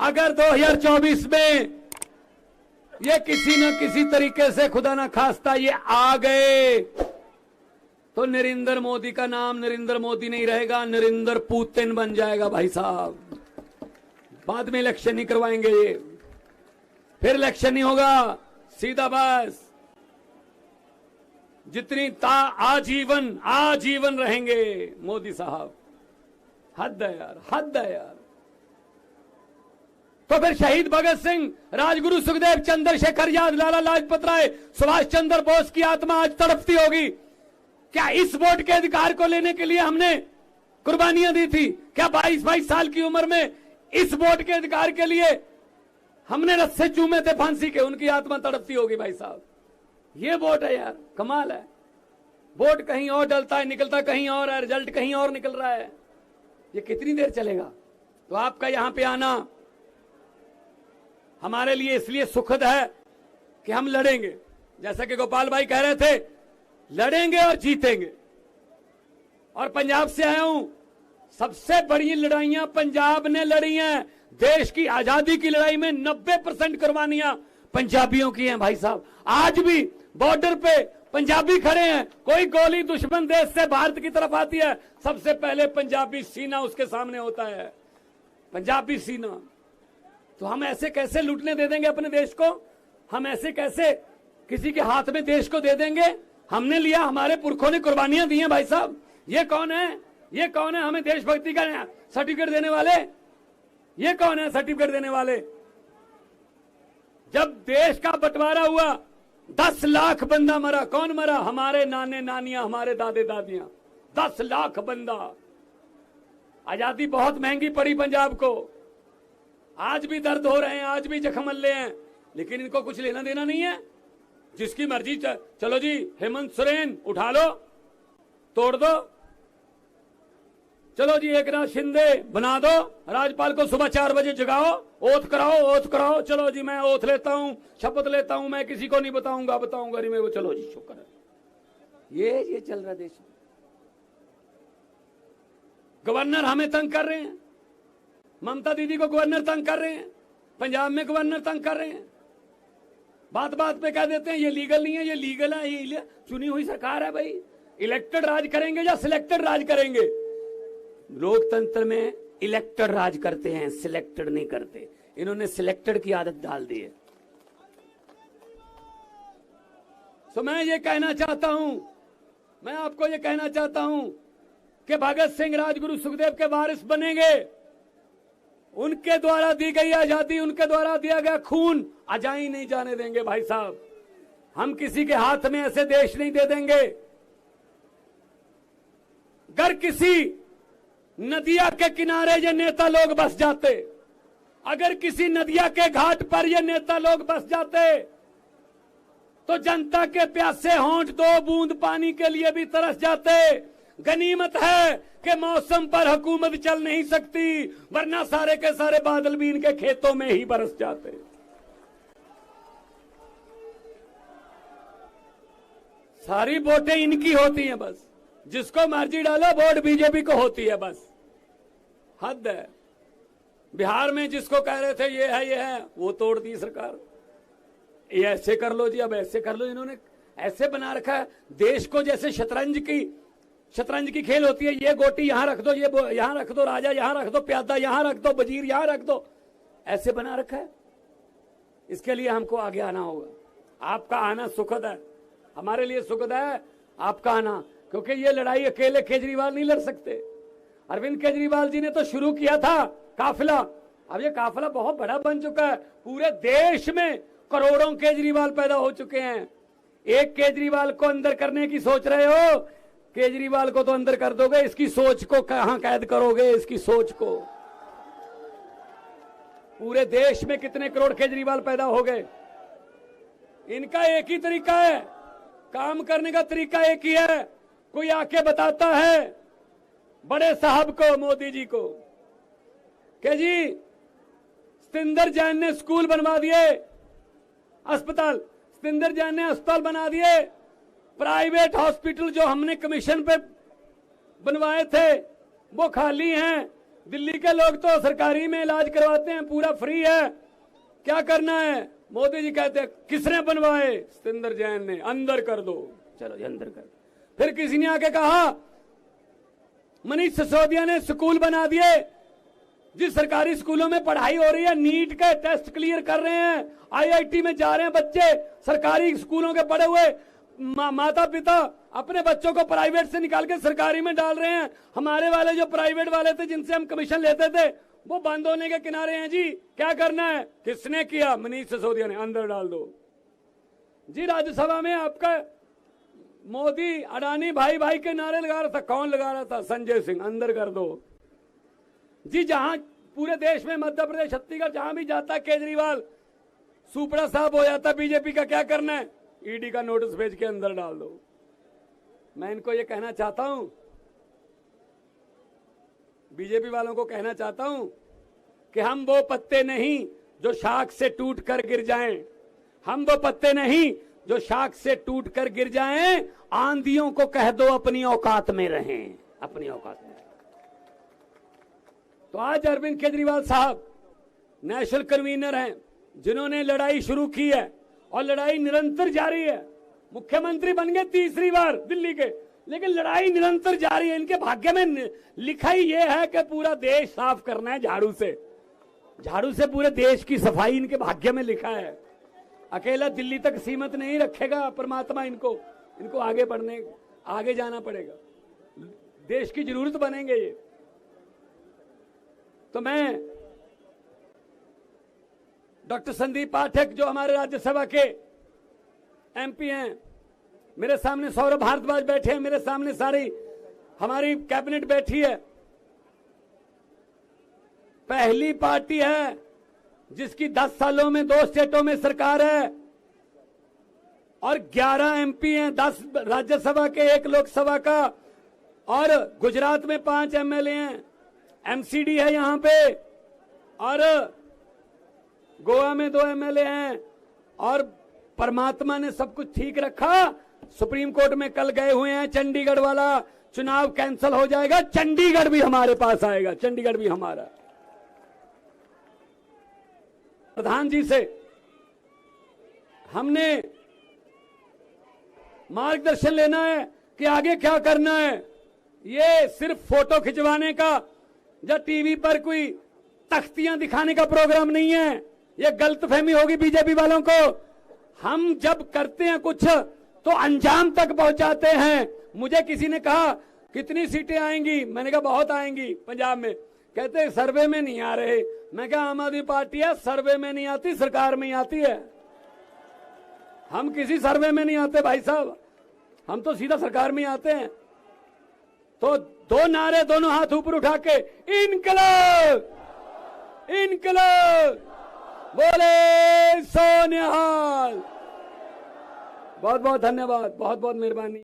अगर 2024 में ये किसी न किसी तरीके से खुदा ना खास्ता ये आ गए तो नरेंद्र मोदी का नाम नरेंद्र मोदी नहीं रहेगा, नरेंद्र पुतिन बन जाएगा भाई साहब। बाद में इलेक्शन नहीं करवाएंगे ये, फिर इलेक्शन नहीं होगा, सीधा बस जितनी आजीवन आजीवन रहेंगे मोदी साहब। हद है यार, हद है यार। तो फिर शहीद भगत सिंह, राजगुरु सुखदेव, चंद्रशेखर आजाद, लाला लाजपत राय, सुभाष चंद्र बोस की आत्मा आज तड़पती होगी। क्या इस वोट के अधिकार को लेने के लिए हमने कुर्बानियां दी थी? क्या 22-22 साल की उम्र में इस वोट के अधिकार के लिए हमने रस्से चूमे थे फांसी के? उनकी आत्मा तड़पती होगी भाई साहब। ये वोट है यार, कमाल है। वोट कहीं और डलता है, निकलता कहीं और है, रिजल्ट कहीं और निकल रहा है। ये कितनी देर चलेगा? तो आपका यहां पे आना हमारे लिए इसलिए सुखद है कि हम लड़ेंगे, जैसा कि गोपाल भाई कह रहे थे, लड़ेंगे और जीतेंगे। और पंजाब से आया हूं, सबसे बड़ी लड़ाइयां पंजाब ने लड़ी हैं। देश की आजादी की लड़ाई में 90% कुर्बानियां पंजाबियों की हैं भाई साहब। आज भी बॉर्डर पे पंजाबी खड़े हैं, कोई गोली दुश्मन देश से भारत की तरफ आती है, सबसे पहले पंजाबी सीना उसके सामने होता है, पंजाबी सीना। तो हम ऐसे कैसे लूटने दे देंगे अपने देश को? हम ऐसे कैसे किसी के हाथ में देश को दे देंगे? हमने लिया, हमारे पुरखों ने कुर्बानियां दी हैं भाई साहब। ये कौन है? ये कौन है हमें देशभक्ति का सर्टिफिकेट देने वाले? ये कौन है सर्टिफिकेट देने वाले? जब देश का बंटवारा हुआ 10 लाख बंदा मरा। कौन मरा? हमारे नाने नानियां, हमारे दादे दादियां। 10 लाख बंदा। आजादी बहुत महंगी पड़ी पंजाब को। आज भी दर्द हो रहे हैं, आज भी जख्म मल्ले हैं, लेकिन इनको कुछ लेना देना नहीं है। जिसकी मर्जी चलो जी, हेमंत सोरेन उठा लो, तोड़ दो। चलो जी, एकनाथ शिंदे बना दो, राज्यपाल को सुबह 4 बजे जगाओ, ओथ कराओ, ओथ कराओ। चलो जी, मैं ओथ लेता हूं, शपथ लेता हूं, मैं किसी को नहीं बताऊंगा नहीं मैं वो। चलो जी, शुक्र है। ये चल रहा देश में। गवर्नर हमें तंग कर रहे हैं, ममता दीदी को गवर्नर तंग कर रहे हैं, पंजाब में गवर्नर तंग कर रहे हैं। बात बात पे कह देते हैं ये लीगल नहीं है, ये लीगल है। ये चुनी हुई सरकार है भाई। इलेक्टेड राज करेंगे या सिलेक्टेड राज करेंगे? लोकतंत्र में इलेक्टेड राज करते हैं, सिलेक्टेड नहीं करते। इन्होंने सिलेक्टेड की आदत डाल दी है। तो मैं ये कहना चाहता हूं, मैं आपको ये कहना चाहता हूं कि भगत सिंह, राजगुरु सुखदेव के वारिस बनेंगे। उनके द्वारा दी गई आजादी, उनके द्वारा दिया गया खून अजाई नहीं जाने देंगे भाई साहब। हम किसी के हाथ में ऐसे देश नहीं दे देंगे। अगर किसी नदिया के किनारे ये नेता लोग बस जाते, अगर किसी नदिया के घाट पर ये नेता लोग बस जाते, तो जनता के प्यासे होंठ 2 बूंद पानी के लिए भी तरस जाते। गनीमत है कि मौसम पर हुकूमत चल नहीं सकती, वरना सारे के सारे बादल भी इनके खेतों में ही बरस जाते। सारी वोटें इनकी होती हैं बस। जिसको मर्जी डालो, वोट बीजेपी को होती है बस। हद है। बिहार में जिसको कह रहे थे ये है, वो तोड़ दी सरकार। ये ऐसे कर लो जी, अब ऐसे कर लो। इन्होंने ऐसे बना रखा है देश को, जैसे शतरंज की खेल होती है। ये गोटी यहां रख दो, ये यहां रख दो, राजा यहां रख दो, प्यादा यहां रख दो, वजीर यहां रख दो। ऐसे बना रखा है। इसके लिए हमको आगे आना होगा। आपका आना सुखद है, हमारे लिए सुखद है आपका आना, क्योंकि ये लड़ाई अकेले केजरीवाल नहीं लड़ सकते। अरविंद केजरीवाल जी ने तो शुरू किया था काफिला। अब ये काफिला बहुत बड़ा बन चुका है। पूरे देश में करोड़ों केजरीवाल पैदा हो चुके हैं। एक केजरीवाल को अंदर करने की सोच रहे हो? केजरीवाल को तो अंदर कर दोगे, इसकी सोच को कहां कैद करोगे? इसकी सोच को। पूरे देश में कितने करोड़ केजरीवाल पैदा हो गए। इनका एक ही तरीका है, काम करने का तरीका एक ही है। कोई आके बताता है बड़े साहब को, मोदी जी को, कि जी सतिंदर जैन ने स्कूल बनवा दिए, अस्पताल, सतिंदर जैन ने अस्पताल बना दिए। प्राइवेट हॉस्पिटल जो हमने कमीशन पे बनवाए थे वो खाली हैं। दिल्ली के लोग तो सरकारी में इलाज करवाते हैं, पूरा फ्री है, क्या करना है? मोदी जी कहते हैं किसने बनवाए? सतिंदर जैन ने, अंदर कर दो। चलो जी अंदर कर। फिर किसी ने आके कहा मनीष सिसोदिया ने स्कूल बना दिए, जिस सरकारी स्कूलों में पढ़ाई हो रही है, नीट के टेस्ट क्लियर कर रहे हैं, आईआईटी में जा रहे हैं बच्चे, सरकारी स्कूलों के पढ़े हुए माता पिता अपने बच्चों को प्राइवेट से निकाल के सरकारी में डाल रहे हैं। हमारे वाले जो प्राइवेट वाले थे जिनसे हम कमीशन लेते थे वो बंद होने के किनारे हैं जी। क्या करना है? किसने किया? मनीष सिसोदिया ने, अंदर डाल दो जी। राज्यसभा में आपका मोदी अडानी भाई भाई के नारे लगा रहा था, कौन लगा रहा था? संजय सिंह, अंदर कर दो जी। जहां पूरे देश में मध्य प्रदेश छत्तीसगढ़ जहां भी जाता केजरीवाल सुपड़ा साहब हो जाता बीजेपी का, क्या करना है? ईडी का नोटिस भेज के अंदर डाल दो। मैं इनको ये कहना चाहता हूं, बीजेपी वालों को कहना चाहता हूं कि हम वो पत्ते नहीं जो शाख से टूट कर गिर जाएं, हम वो पत्ते नहीं जो शाख से टूट कर गिर जाएं। आंधियों को कह दो अपनी औकात में रहें, अपनी औकात में। तो आज अरविंद केजरीवाल साहब नेशनल कन्वीनर हैं, जिन्होंने लड़ाई शुरू की है और लड़ाई निरंतर जारी है। मुख्यमंत्री बन गए तीसरी बार दिल्ली के, लेकिन लड़ाई निरंतर जारी है। इनके भाग्य में लिखा ही ये है कि पूरा देश साफ करना है झाड़ू से, झाड़ू से पूरे देश की सफाई इनके भाग्य में लिखा है। अकेला दिल्ली तक सीमित नहीं रखेगा परमात्मा इनको, इनको आगे बढ़ने, आगे जाना पड़ेगा, देश की जरूरत बनेंगे ये। तो मैं डॉक्टर संदीप पाठक जो हमारे राज्यसभा के एमपी हैं, मेरे सामने सौरभ भारद्वाज बैठे हैं, मेरे सामने सारी हमारी कैबिनेट बैठी है। पहली पार्टी है जिसकी 10 सालों में 2 स्टेटों में सरकार है और 11 एमपी हैं, 10 राज्यसभा के, 1 लोकसभा का, और गुजरात में 5 एमएलए हैं, एमसीडी है यहां पे, और गोवा में 2 एमएलए हैं। और परमात्मा ने सब कुछ ठीक रखा। सुप्रीम कोर्ट में कल गए हुए हैं, चंडीगढ़ वाला चुनाव कैंसिल हो जाएगा, चंडीगढ़ भी हमारे पास आएगा, चंडीगढ़ भी हमारा। प्रधान जी से हमने मार्गदर्शन लेना है कि आगे क्या करना है। ये सिर्फ फोटो खिंचवाने का या टीवी पर कोई तख्तियां दिखाने का प्रोग्राम नहीं है। ये गलतफहमी होगी बीजेपी वालों को। हम जब करते हैं कुछ तो अंजाम तक पहुंचाते हैं। मुझे किसी ने कहा कितनी सीटें आएंगी, मैंने कहा बहुत आएंगी पंजाब में। कहते सर्वे में नहीं आ रहे। मैं कहा आम आदमी पार्टी है, सर्वे में नहीं आती, सरकार में ही आती है। हम किसी सर्वे में नहीं आते भाई साहब, हम तो सीधा सरकार में ही आते हैं। तो 2 नारे, दोनों हाथ ऊपर उठा के, इनकलाब इनकलाब बोले सोनिहाल। बहुत बहुत धन्यवाद, बहुत बहुत मेहरबानी।